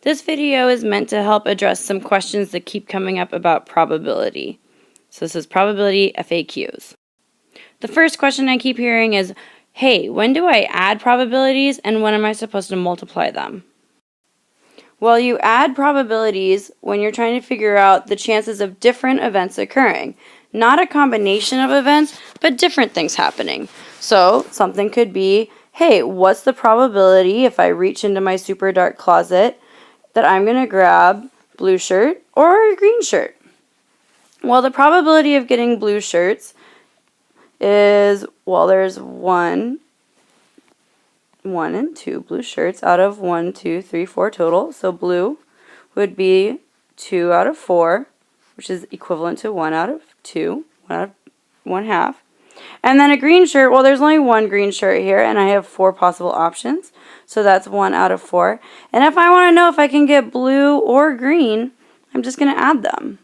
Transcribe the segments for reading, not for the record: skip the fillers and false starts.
This video is meant to help address some questions that keep coming up about probability. So this is probability FAQs. The first question I keep hearing is, hey, when do I add probabilities and when am I supposed to multiply them? Well, you add probabilities when you're trying to figure out the chances of different events occurring. Not a combination of events, but different things happening. So something could be, hey, what's the probability if I reach into my super dark closet that I'm going to grab blue shirt or a green shirt? Well, the probability of getting blue shirts is, well, there's one and two blue shirts out of 1, 2, 3, 4 total. So blue would be 2 out of 4, which is equivalent to 1 out of 2, 1 half. And then a green shirt, well, there's only one green shirt here, and I have 4 possible options. So that's 1 out of 4. And if I want to know if I can get blue or green, I'm just going to add them.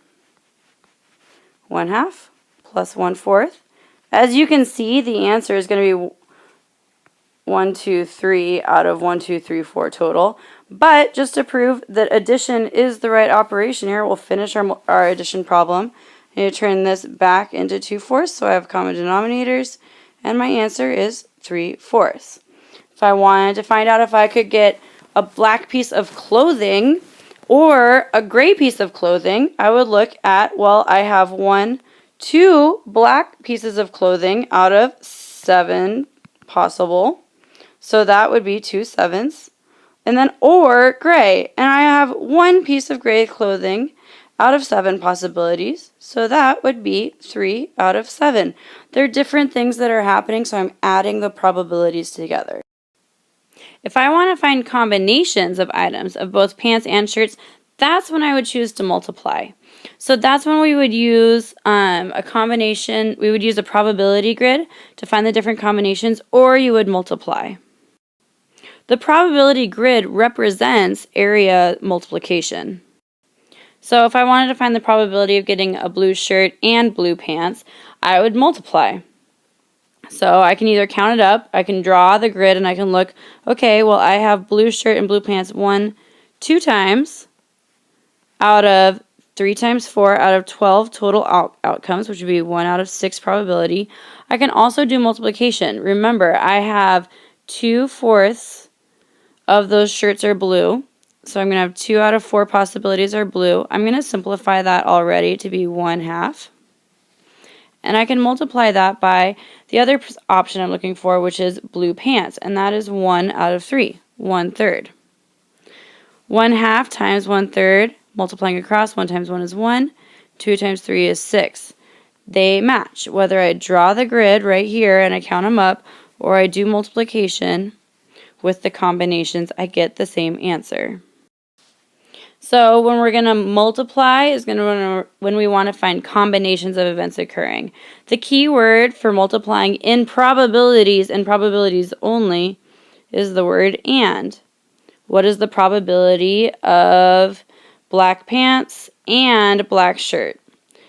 1 half plus 1/4. As you can see, the answer is going to be 1, 2, 3 out of 1, 2, 3, 4 total. But just to prove that addition is the right operation here, we'll finish our addition problem. I need to turn this back into 2/4 so I have common denominators, and my answer is 3/4. If I wanted to find out if I could get a black piece of clothing or a gray piece of clothing, I would look at, well, I have 2 black pieces of clothing out of 7 possible. So that would be 2 7s. And then, or gray. And I have 1 piece of gray clothing out of 7 possibilities. So that would be 3 out of 7. There are different things that are happening, so I'm adding the probabilities together. If I want to find combinations of items of both pants and shirts, that's when I would choose to multiply. So that's when we would use a combination. We would use a probability grid to find the different combinations, or you would multiply. The probability grid represents area multiplication. So if I wanted to find the probability of getting a blue shirt and blue pants, I would multiply. So I can either count it up, I can draw the grid, and I can look, okay, well, I have blue shirt and blue pants 2 times out of 3 times 4 out of 12 total outcomes, which would be 1 out of 6 probability. I can also do multiplication. Remember, I have 2/4 of those shirts are blue. So I'm going to have 2 out of 4 possibilities are blue. I'm going to simplify that already to be 1 half. And I can multiply that by the other option I'm looking for, which is blue pants. And that is 1 out of 3, 1/3. 1 half times 1/3, multiplying across, 1 times 1 is 1, 2 times 3 is 6. They match. Whether I draw the grid right here and I count them up, or I do multiplication with the combinations, I get the same answer. So when we're going to multiply is going to when we want to find combinations of events occurring. The key word for multiplying in probabilities and probabilities only is the word and. What is the probability of black pants and black shirt?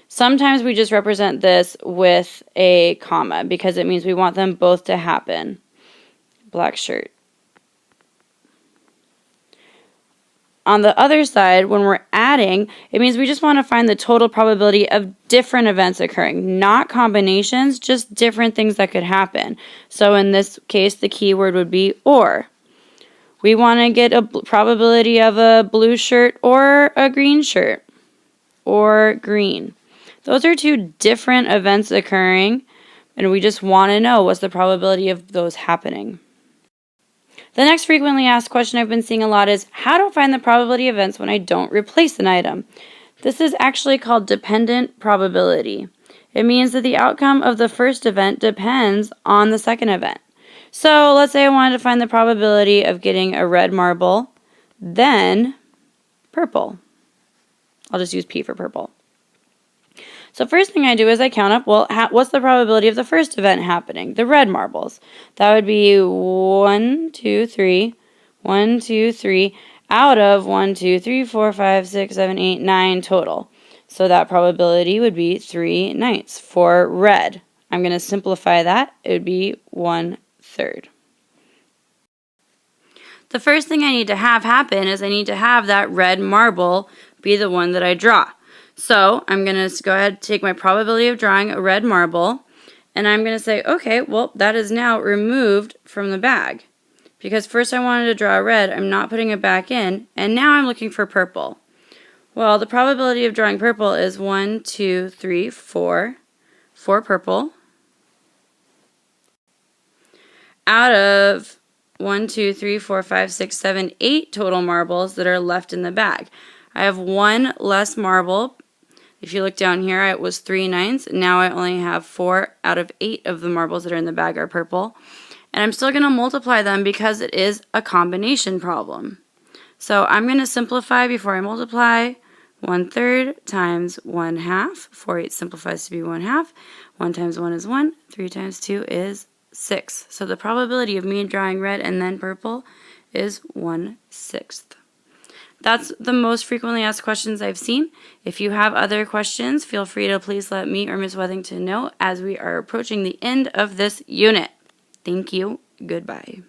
Sometimes we just represent this with a comma because it means we want them both to happen. Black shirt. On the other side, when we're adding, it means we just want to find the total probability of different events occurring, not combinations, just different things that could happen. So in this case, the key word would be or. We want to get a probability of a blue shirt or a green shirt or green. Those are 2 different events occurring, and we just want to know what's the probability of those happening. The next frequently asked question I've been seeing a lot is, how do I find the probability of events when I don't replace an item? This is actually called dependent probability. It means that the outcome of the first event depends on the second event. So let's say I wanted to find the probability of getting a red marble, then purple. I'll just use P for purple. So first thing I do is I count up, well, what's the probability of the first event happening, the red marbles? That would be 1, 2, 3, 1, 2, 3, out of 1, 2, 3, 4, 5, 6, 7, 8, 9 total. So that probability would be 3/9 for red. I'm going to simplify that. It would be 1/3. the first thing I need to have happen is I need to have that red marble be the one that I draw. So I'm going to go ahead and take my probability of drawing a red marble, and I'm going to say, okay, well, that is now removed from the bag. Because first I wanted to draw red, I'm not putting it back in, and now I'm looking for purple. Well, the probability of drawing purple is 1, 2, 3, 4. 4 purple. Out of 1, 2, 3, 4, 5, 6, 7, 8 total marbles that are left in the bag. I have one less marble. If you look down here, it was 3/9. Now I only have 4 out of 8 of the marbles that are in the bag are purple. And I'm still going to multiply them because it is a combination problem. So I'm going to simplify before I multiply. 1/3 times 1/2. 4 8 simplifies to be 1/2. 1 times 1 is 1. 3 times 2 is 6. So the probability of me drawing red and then purple is 1/6. That's the most frequently asked questions I've seen. If you have other questions, feel free to please let me or Ms. Wethington know as we are approaching the end of this unit. Thank you. Goodbye.